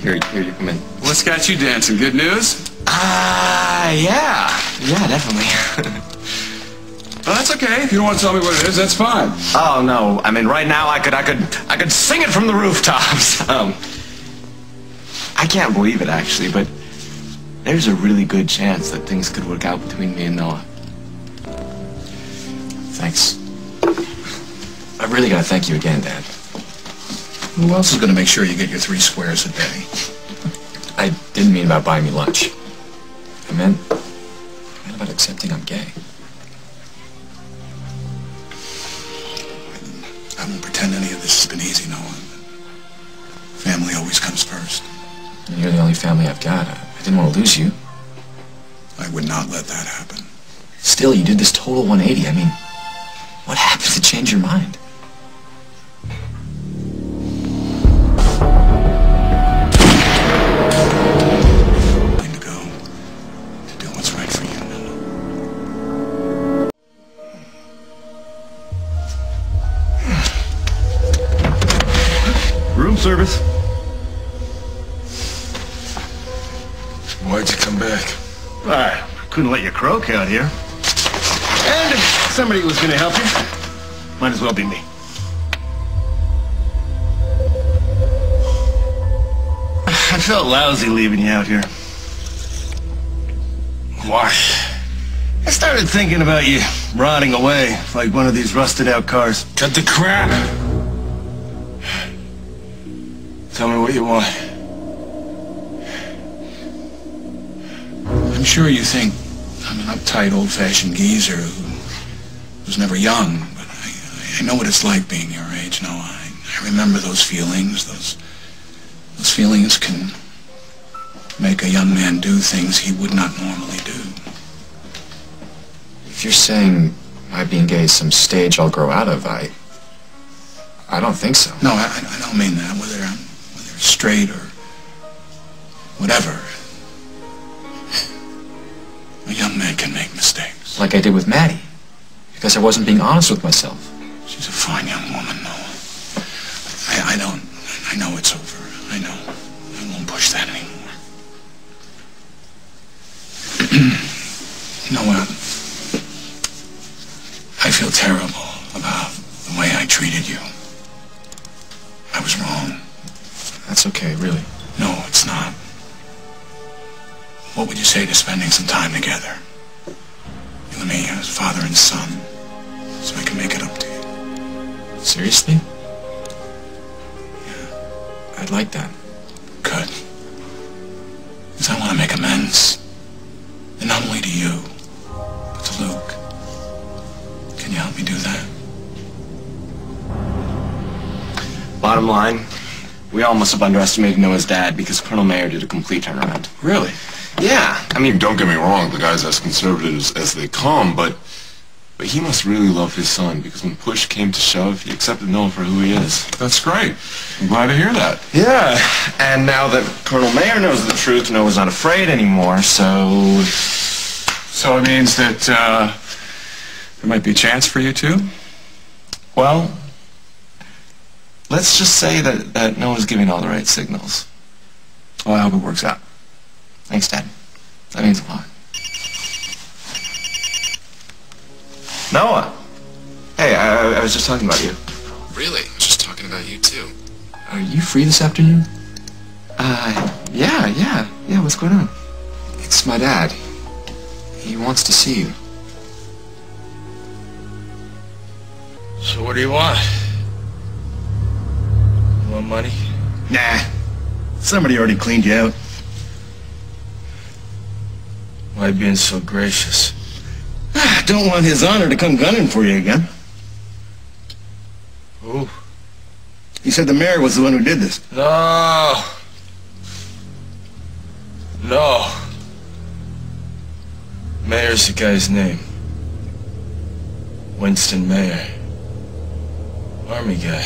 Here, you come in. What's got you dancing? Good news? Yeah, definitely. Well, that's okay. If you don't want to tell me what it is, that's fine. Oh no, I mean, right now I could sing it from the rooftops. I can't believe it actually, but there's a really good chance that things could work out between me and Noah. Thanks. I really gotta thank you again, Dad. Who else is going to make sure you get your 3 squares a day? I didn't mean about buying me lunch. I meant about accepting I'm gay. I won't pretend any of this has been easy, Noah. Family always comes first. And you're the only family I've got. I didn't want to lose you. I would not let that happen. Still, you did this total 180. I mean, what happened to change your mind? To go to do what's right for you, Noah. Room service. Why'd you come back? I couldn't let you croak out here. And if somebody was going to help you, might as well be me. I felt lousy leaving you out here. Why? I started thinking about you rotting away like one of these rusted out cars. Cut the crap! Tell me what you want. I'm sure you think I'm an uptight, old-fashioned geezer who's never young, but I know what it's like being your age, Noah. I remember those feelings. Those feelings can make a young man do things he would not normally do. If you're saying my being gay is some stage I'll grow out of, I don't think so. No, I don't mean that. Whether it's straight or whatever, a young man can make mistakes. Like I did with Maddie, because I wasn't being honest with myself. She's a fine young woman, Noah. I know it's over. I know. I won't push that anymore. Noah, I feel terrible about the way I treated you. I was wrong. That's okay, really. No, it's not. What would you say to spending some time together? You and me as father and son, so I can make it up to you. Seriously? Yeah, I'd like that. Good. Because I want to make amends. And not only to you, but to Luke. Can you help me do that? Bottom line, we all must have underestimated Noah's dad because Colonel Mayer did a complete turnaround. Really? Yeah, I mean, Don't get me wrong, the guy's as conservative as they come, but he must really love his son, because when push came to shove, he accepted Noah for who he is. That's great. I'm glad to hear that. yeah, and now that Colonel Mayer knows the truth, Noah's not afraid anymore, so... So it means that, there might be a chance for you too? Well, let's just say that Noah's giving all the right signals. Well, I hope it works out. Thanks, Dad. That means a lot. Noah! Hey, I was just talking about you. Really? I was just talking about you, too. Are you free this afternoon? Yeah, what's going on? It's my dad. He wants to see you. So what do you want? You want money? Nah. Somebody already cleaned you out. Why being so gracious? Don't want his honor to come gunning for you again. Who? He said the mayor was the one who did this. No. No. Mayor's the guy's name. Winston Mayer. Army guy.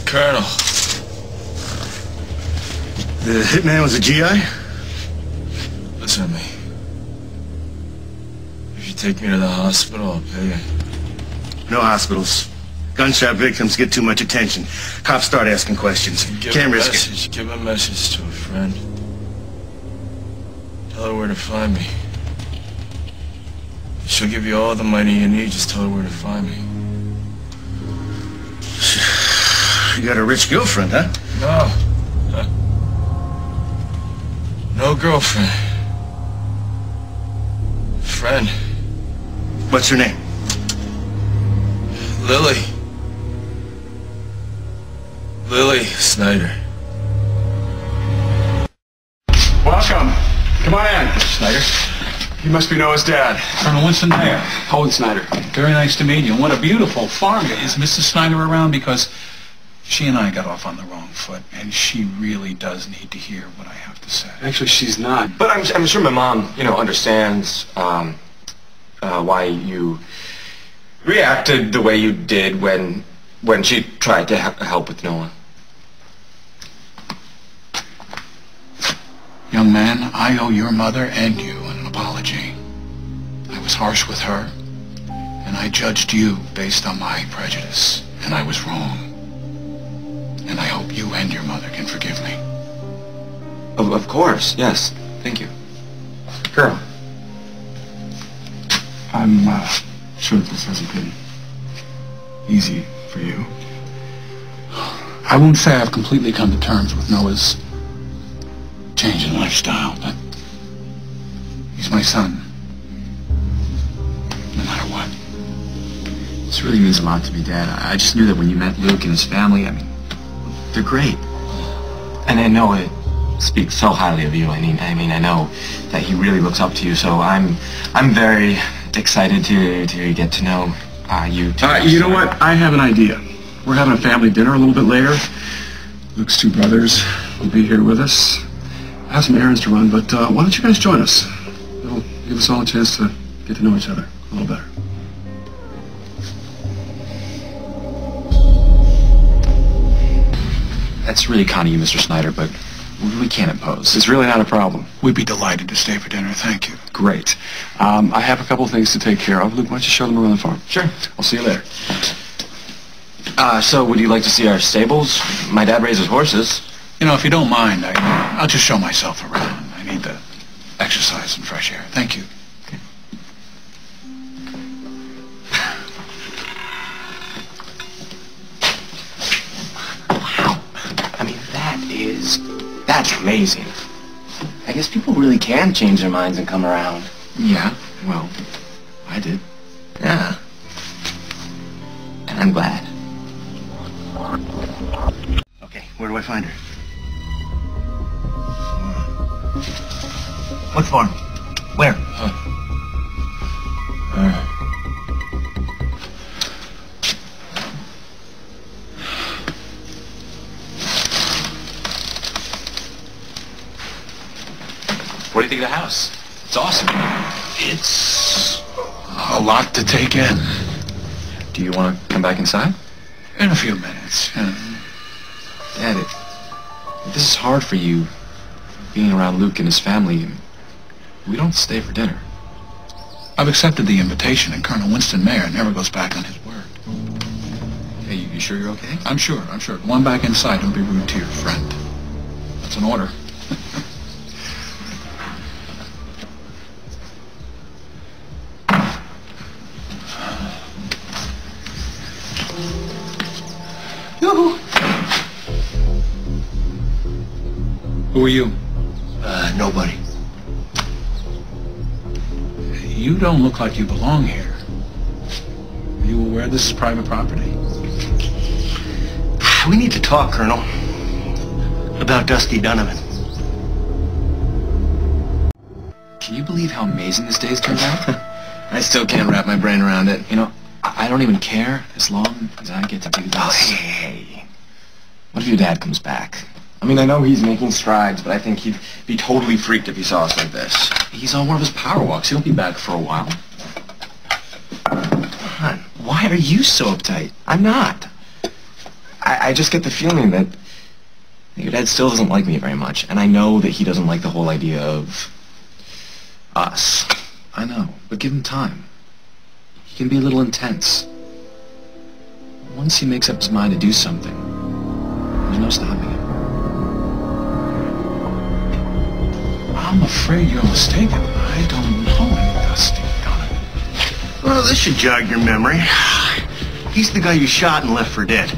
Colonel. The hitman was a GI? Listen to me. If you take me to the hospital, I'll pay you. No hospitals. Gunshot victims get too much attention. Cops start asking questions. Can't risk it. Give a message to a friend. Tell her where to find me. She'll give you all the money you need. Just tell her where to find me. You got a rich girlfriend, huh? No. No girlfriend. Friend. What's her name? Lily. Lily Snyder. Welcome. Come on in, Snyder. You must be Noah's dad. Colonel Winston Mayer. Owen Snyder. Very nice to meet you. And what a beautiful farm. Is Mrs. Snyder around? Because she and I got off on the wrong foot, and she really does need to hear what I have to say. Actually, she's not. But I'm sure my mom, understands why you reacted the way you did when she tried to help with Noah. Young man, I owe your mother and you an apology. I was harsh with her, and I judged you based on my prejudice, and I was wrong. And I hope you and your mother can forgive me. Of course, yes. Thank you. Girl. I'm sure that this hasn't been easy for you. I won't say I've completely come to terms with Noah's change in lifestyle, but he's my son, no matter what. This really means a lot to me, Dad. I just knew that when you met Luke and his family, they're great. And I know it speaks so highly of you. I mean, I know that he really looks up to you, so I'm very excited to get to know you. You know what? I have an idea. We're having a family dinner a little bit later. Luke's two brothers will be here with us. I have some errands to run, but why don't you guys join us? It'll give us all a chance to get to know each other a little better. That's really kind of you, Mr. Snyder, but we really can't impose. It's really not a problem. We'd be delighted to stay for dinner, thank you. Great. I have a couple of things to take care of. Luke, why don't you show them around the farm? Sure. I'll see you later. So would you like to see our stables? My dad raises horses. If you don't mind, I'll just show myself around. I need the exercise and fresh air. Thank you. Okay. Wow. That's amazing. I guess people really can change their minds and come around. Yeah, well, I did. Yeah. And I'm glad. Okay, where do I find her? What farm? Where? What do you think of the house? It's awesome. It's a lot to take in. Do you want to come back inside? In a few minutes. Dad, if this is hard for you, being around Luke and his family, we don't stay for dinner. I've accepted the invitation, and Colonel Winston Mayer never goes back on his word. Hey, you sure you're okay? I'm sure. Go on back inside. Don't be rude to your friend. That's an order. Who are you? Nobody. You don't look like you belong here. Are you aware this is private property? We need to talk, Colonel. About Dusty Donovan. Can you believe how amazing this day's turned out? I still can't wrap my brain around it. I don't even care as long as I get to do this. Oh, hey. What if your dad comes back? I know he's making strides, but I think he'd be totally freaked if he saw us like this. He's on one of his power walks. He'll be back for a while. Come on. Why are you so uptight? I'm not. I just get the feeling that your dad still doesn't like me very much, and I know that he doesn't like the whole idea of us. I know, but give him time. He can be a little intense. Once he makes up his mind to do something, there's no stopping him. I'm afraid you're mistaken. I don't know any Dusty Donovan. Well, this should jog your memory. He's the guy you shot and left for dead.